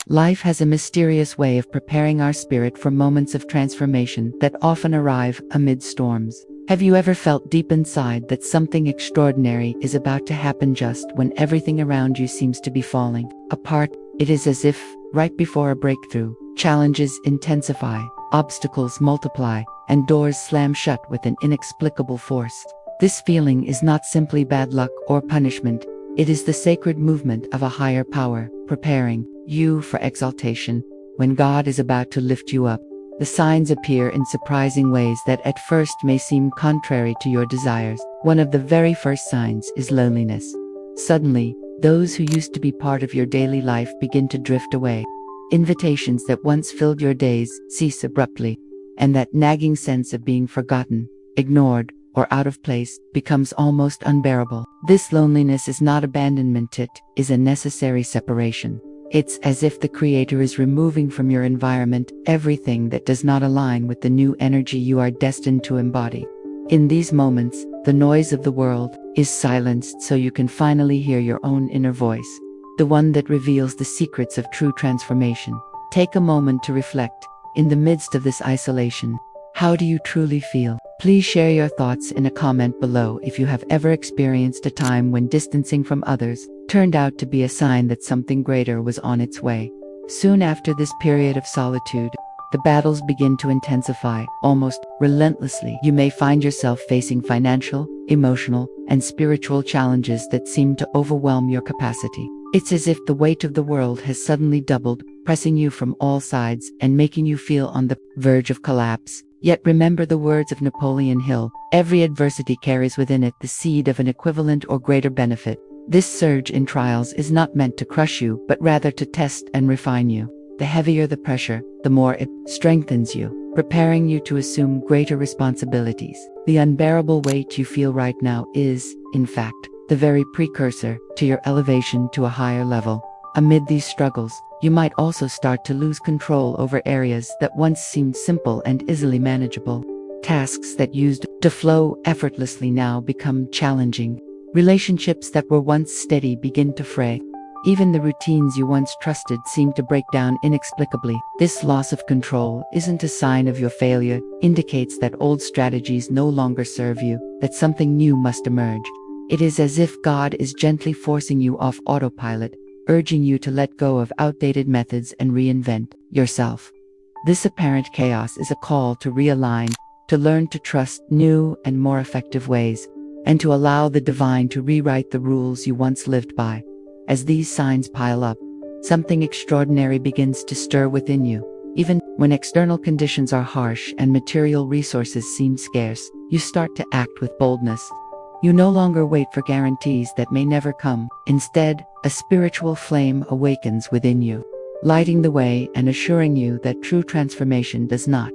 Life has a mysterious way of preparing our spirit for moments of transformation that often arrive amid storms. Have you ever felt deep inside that something extraordinary is about to happen just when everything around you seems to be falling apart? It is as if, right before a breakthrough, challenges intensify, obstacles multiply, and doors slam shut with an inexplicable force. This feeling is not simply bad luck or punishment. It is the sacred movement of a higher power, preparing you for exaltation. When God is about to lift you up, the signs appear in surprising ways that at first may seem contrary to your desires. One of the very first signs is loneliness. Suddenly, those who used to be part of your daily life begin to drift away. Invitations that once filled your days cease abruptly, and that nagging sense of being forgotten, ignored, or out of place becomes almost unbearable. This loneliness is not abandonment, it is a necessary separation. It's as if the Creator is removing from your environment everything that does not align with the new energy you are destined to embody. In these moments, the noise of the world is silenced so you can finally hear your own inner voice, the one that reveals the secrets of true transformation. Take a moment to reflect. In the midst of this isolation, how do you truly feel? Please share your thoughts in a comment below if you have ever experienced a time when distancing from others turned out to be a sign that something greater was on its way. Soon after this period of solitude, the battles begin to intensify, almost relentlessly. You may find yourself facing financial, emotional, and spiritual challenges that seem to overwhelm your capacity. It's as if the weight of the world has suddenly doubled, pressing you from all sides and making you feel on the verge of collapse. Yet remember the words of Napoleon Hill: every adversity carries within it the seed of an equivalent or greater benefit. This surge in trials is not meant to crush you, but rather to test and refine you. The heavier the pressure, the more it strengthens you, preparing you to assume greater responsibilities. The unbearable weight you feel right now is, in fact, the very precursor to your elevation to a higher level. Amid these struggles, you might also start to lose control over areas that once seemed simple and easily manageable. Tasks that used to flow effortlessly now become challenging. Relationships that were once steady begin to fray. Even the routines you once trusted seem to break down inexplicably. This loss of control isn't a sign of your failure, it indicates that old strategies no longer serve you, that something new must emerge. It is as if God is gently forcing you off autopilot, urging you to let go of outdated methods and reinvent yourself. This apparent chaos is a call to realign, to learn to trust new and more effective ways, and to allow the divine to rewrite the rules you once lived by. As these signs pile up, something extraordinary begins to stir within you. Even when external conditions are harsh and material resources seem scarce, you start to act with boldness. You no longer wait for guarantees that may never come. Instead, a spiritual flame awakens within you, lighting the way and assuring you that true transformation does not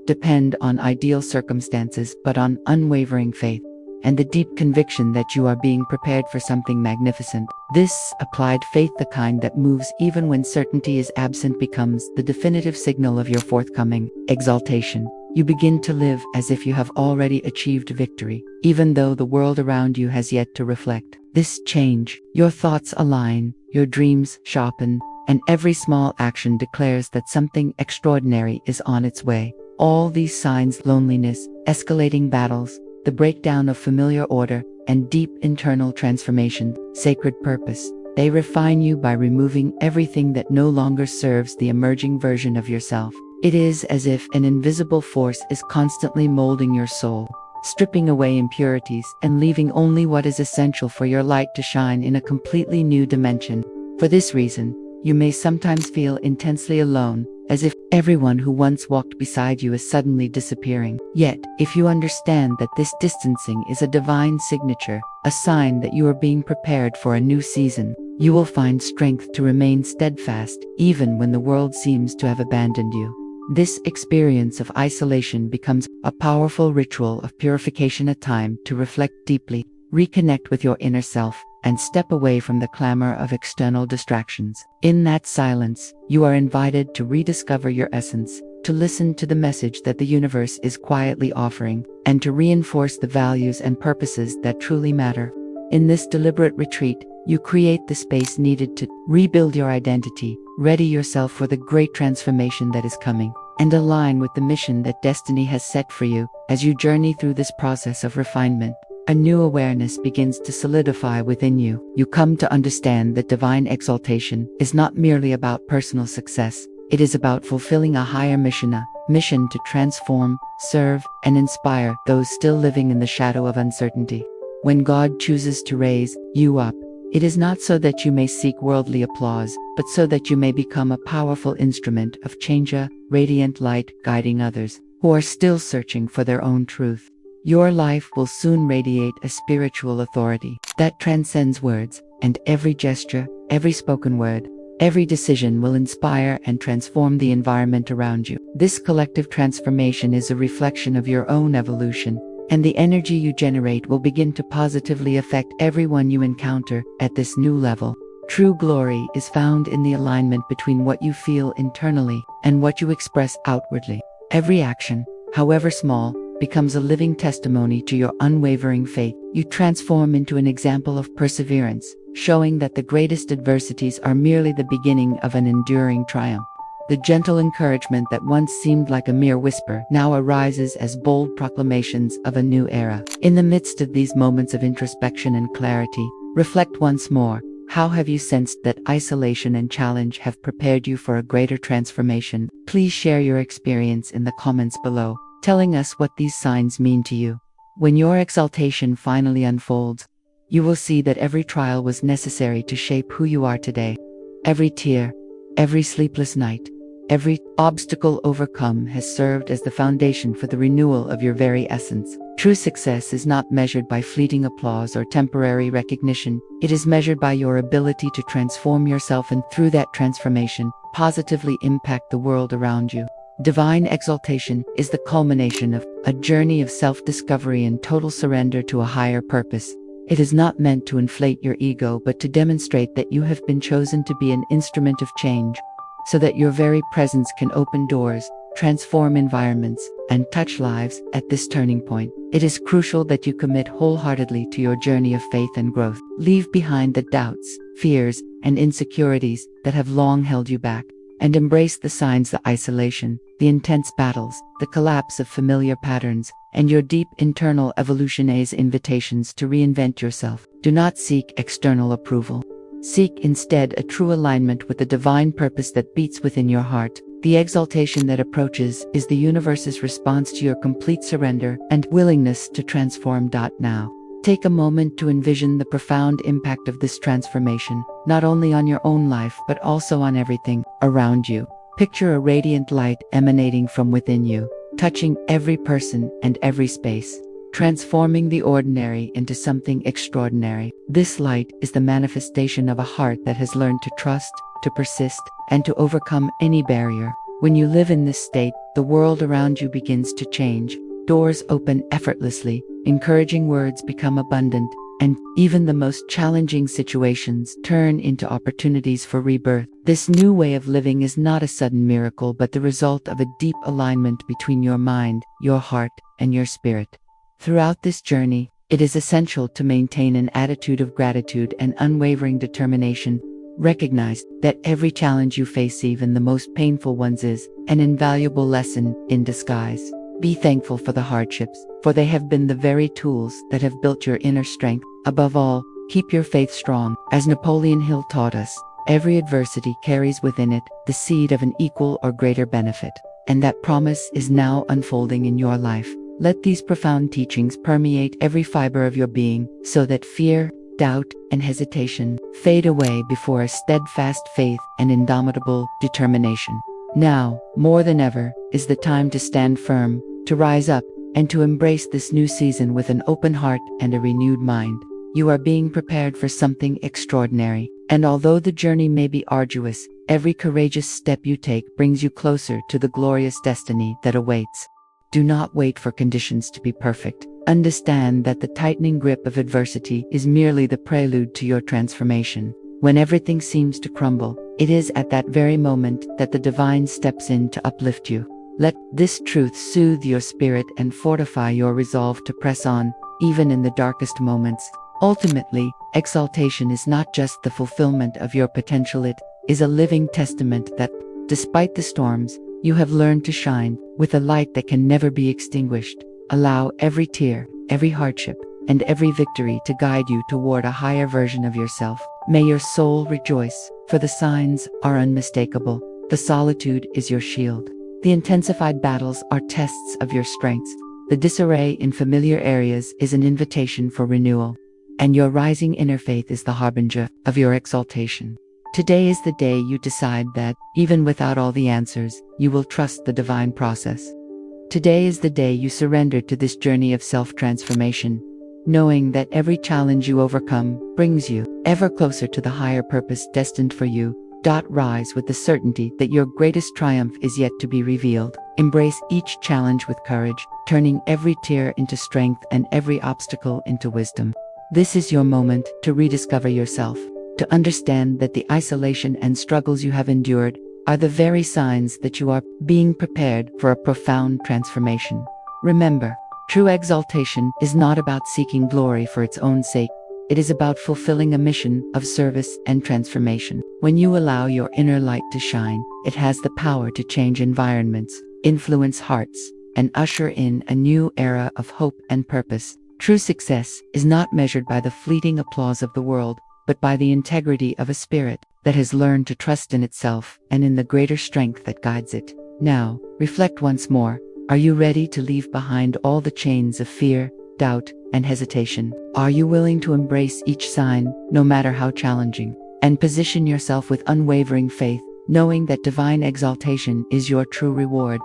depend on ideal circumstances but on unwavering faith and the deep conviction that you are being prepared for something magnificent. This applied faith, the kind that moves even when certainty is absent, becomes the definitive signal of your forthcoming exaltation. You begin to live as if you have already achieved victory, even though the world around you has yet to reflect this change. Your thoughts align, your dreams sharpen, and every small action declares that something extraordinary is on its way. All these signs: loneliness, escalating battles, the breakdown of familiar order, and deep internal transformation, sacred purpose. They refine you by removing everything that no longer serves the emerging version of yourself. It is as if an invisible force is constantly molding your soul, stripping away impurities and leaving only what is essential for your light to shine in a completely new dimension. For this reason, you may sometimes feel intensely alone, as if everyone who once walked beside you is suddenly disappearing. Yet, if you understand that this distancing is a divine signature, a sign that you are being prepared for a new season, you will find strength to remain steadfast even when the world seems to have abandoned you. This experience of isolation becomes a powerful ritual of purification, a time to reflect deeply, reconnect with your inner self, and step away from the clamor of external distractions. In that silence, you are invited to rediscover your essence, to listen to the message that the universe is quietly offering, and to reinforce the values and purposes that truly matter. In this deliberate retreat, you create the space needed to rebuild your identity, Ready yourself for the great transformation that is coming, and align with the mission that destiny has set for you. As you journey through this process of refinement, a new awareness begins to solidify within you. You come to understand that divine exaltation is not merely about personal success. It is about fulfilling a higher mission to transform, serve, and inspire those still living in the shadow of uncertainty. When God chooses to raise you up, it is not so that you may seek worldly applause, but so that you may become a powerful instrument of change, a radiant light guiding others who are still searching for their own truth. Your life will soon radiate a spiritual authority that transcends words, and every gesture, every spoken word, every decision will inspire and transform the environment around you. This collective transformation is a reflection of your own evolution, and the energy you generate will begin to positively affect everyone you encounter at this new level. True glory is found in the alignment between what you feel internally and what you express outwardly. Every action, however small, becomes a living testimony to your unwavering faith. You transform into an example of perseverance, showing that the greatest adversities are merely the beginning of an enduring triumph. The gentle encouragement that once seemed like a mere whisper now arises as bold proclamations of a new era. In the midst of these moments of introspection and clarity, reflect once more. How have you sensed that isolation and challenge have prepared you for a greater transformation? Please share your experience in the comments below, telling us what these signs mean to you. When your exaltation finally unfolds, you will see that every trial was necessary to shape who you are today. Every tear, every sleepless night, every obstacle overcome has served as the foundation for the renewal of your very essence. True success is not measured by fleeting applause or temporary recognition. It is measured by your ability to transform yourself and, through that transformation, positively impact the world around you. Divine exaltation is the culmination of a journey of self-discovery and total surrender to a higher purpose. It is not meant to inflate your ego, but to demonstrate that you have been chosen to be an instrument of change, so that your very presence can open doors, transform environments, and touch lives. At this turning point, it is crucial that you commit wholeheartedly to your journey of faith and growth. Leave behind the doubts, fears, and insecurities that have long held you back, and embrace the signs, the isolation, the intense battles, the collapse of familiar patterns, and your deep internal evolution as invitations to reinvent yourself. Do not seek external approval. Seek instead a true alignment with the divine purpose that beats within your heart. The exaltation that approaches is the universe's response to your complete surrender and willingness to transform. Now, take a moment to envision the profound impact of this transformation, not only on your own life but also on everything around you. Picture a radiant light emanating from within you, touching every person and every space, transforming the ordinary into something extraordinary. This light is the manifestation of a heart that has learned to trust, to persist, and to overcome any barrier. When you live in this state, the world around you begins to change. Doors open effortlessly, encouraging words become abundant, and even the most challenging situations turn into opportunities for rebirth. This new way of living is not a sudden miracle, but the result of a deep alignment between your mind, your heart, and your spirit. Throughout this journey, it is essential to maintain an attitude of gratitude and unwavering determination. Recognize that every challenge you face, even the most painful ones, is an invaluable lesson in disguise. Be thankful for the hardships, for they have been the very tools that have built your inner strength. Above all, keep your faith strong. As Napoleon Hill taught us, every adversity carries within it the seed of an equal or greater benefit, and that promise is now unfolding in your life. Let these profound teachings permeate every fiber of your being, so that fear, doubt, and hesitation fade away before a steadfast faith and indomitable determination. Now, more than ever, is the time to stand firm, to rise up, and to embrace this new season with an open heart and a renewed mind. You are being prepared for something extraordinary, and although the journey may be arduous, every courageous step you take brings you closer to the glorious destiny that awaits. Do not wait for conditions to be perfect. Understand that the tightening grip of adversity is merely the prelude to your transformation. When everything seems to crumble, it is at that very moment that the divine steps in to uplift you. Let this truth soothe your spirit and fortify your resolve to press on, even in the darkest moments. Ultimately, exaltation is not just the fulfillment of your potential, it is a living testament that, despite the storms, you have learned to shine with a light that can never be extinguished. Allow every tear, every hardship, and every victory to guide you toward a higher version of yourself. May your soul rejoice, for the signs are unmistakable. The solitude is your shield. The intensified battles are tests of your strengths. The disarray in familiar areas is an invitation for renewal. And your rising inner faith is the harbinger of your exaltation. Today is the day you decide that, even without all the answers, you will trust the divine process. Today is the day you surrender to this journey of self-transformation, knowing that every challenge you overcome brings you ever closer to the higher purpose destined for you. Rise with the certainty that your greatest triumph is yet to be revealed. Embrace each challenge with courage, turning every tear into strength and every obstacle into wisdom. This is your moment to rediscover yourself, to understand that the isolation and struggles you have endured are the very signs that you are being prepared for a profound transformation. Remember, true exaltation is not about seeking glory for its own sake. It is about fulfilling a mission of service and transformation. When you allow your inner light to shine, it has the power to change environments, influence hearts, and usher in a new era of hope and purpose. True success is not measured by the fleeting applause of the world, but by the integrity of a spirit that has learned to trust in itself and in the greater strength that guides it. Now, reflect once more. Are you ready to leave behind all the chains of fear, doubt, and hesitation? Are you willing to embrace each sign, no matter how challenging, and position yourself with unwavering faith, knowing that divine exaltation is your true reward?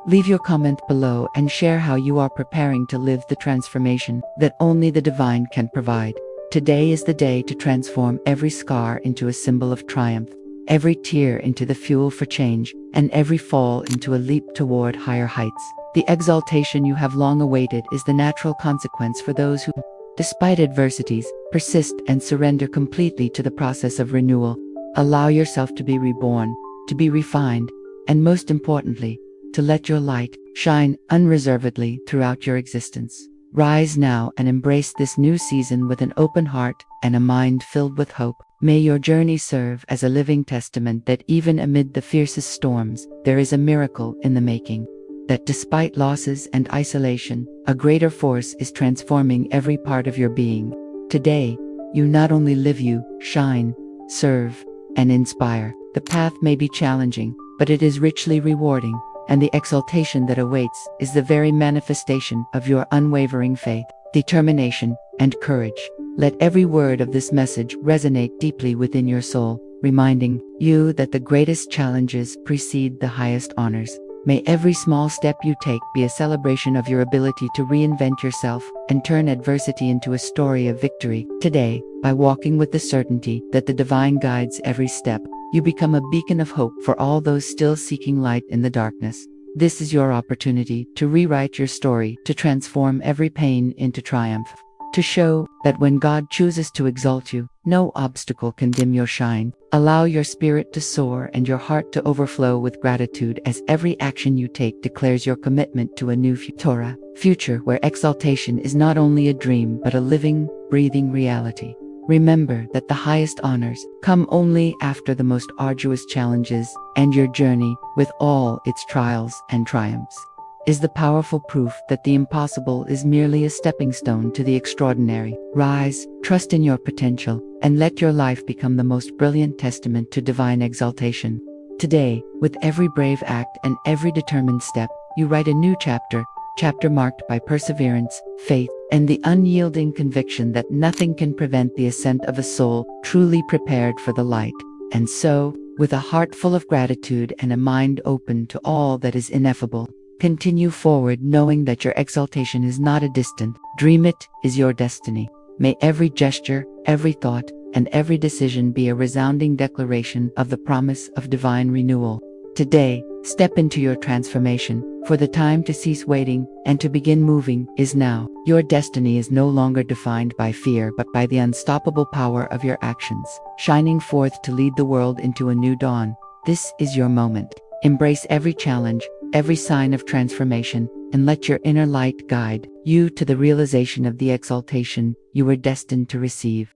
Leave your comment below and share how you are preparing to live the transformation that only the divine can provide. Today is the day to transform every scar into a symbol of triumph, every tear into the fuel for change, and every fall into a leap toward higher heights. The exaltation you have long awaited is the natural consequence for those who, despite adversities, persist and surrender completely to the process of renewal. Allow yourself to be reborn, to be refined, and most importantly, to let your light shine unreservedly throughout your existence. Rise now and embrace this new season with an open heart and a mind filled with hope. May your journey serve as a living testament that even amid the fiercest storms, there is a miracle in the making. That despite losses and isolation, a greater force is transforming every part of your being. Today, you not only live, you shine, serve, and inspire. The path may be challenging, but it is richly rewarding, and the exaltation that awaits is the very manifestation of your unwavering faith, determination, and courage. Let every word of this message resonate deeply within your soul, reminding you that the greatest challenges precede the highest honors. May every small step you take be a celebration of your ability to reinvent yourself and turn adversity into a story of victory. Today, by walking with the certainty that the divine guides every step, you become a beacon of hope for all those still seeking light in the darkness. This is your opportunity to rewrite your story, to transform every pain into triumph, to show that when God chooses to exalt you, no obstacle can dim your shine. Allow your spirit to soar and your heart to overflow with gratitude as every action you take declares your commitment to a new future where exaltation is not only a dream but a living, breathing reality. Remember that the highest honors come only after the most arduous challenges, and your journey, with all its trials and triumphs, is the powerful proof that the impossible is merely a stepping stone to the extraordinary. Rise, trust in your potential, and let your life become the most brilliant testament to divine exaltation. Today, with every brave act and every determined step, you write a new chapter marked by perseverance, faith, and the unyielding conviction that nothing can prevent the ascent of a soul truly prepared for the light. And so, with a heart full of gratitude and a mind open to all that is ineffable, continue forward knowing that your exaltation is not a distant dream, it is your destiny. May every gesture, every thought, and every decision be a resounding declaration of the promise of divine renewal. Today, step into your transformation, for the time to cease waiting and to begin moving is now. Your destiny is no longer defined by fear but by the unstoppable power of your actions, shining forth to lead the world into a new dawn. This is your moment. Embrace every challenge, every sign of transformation, and let your inner light guide you to the realization of the exaltation you were destined to receive.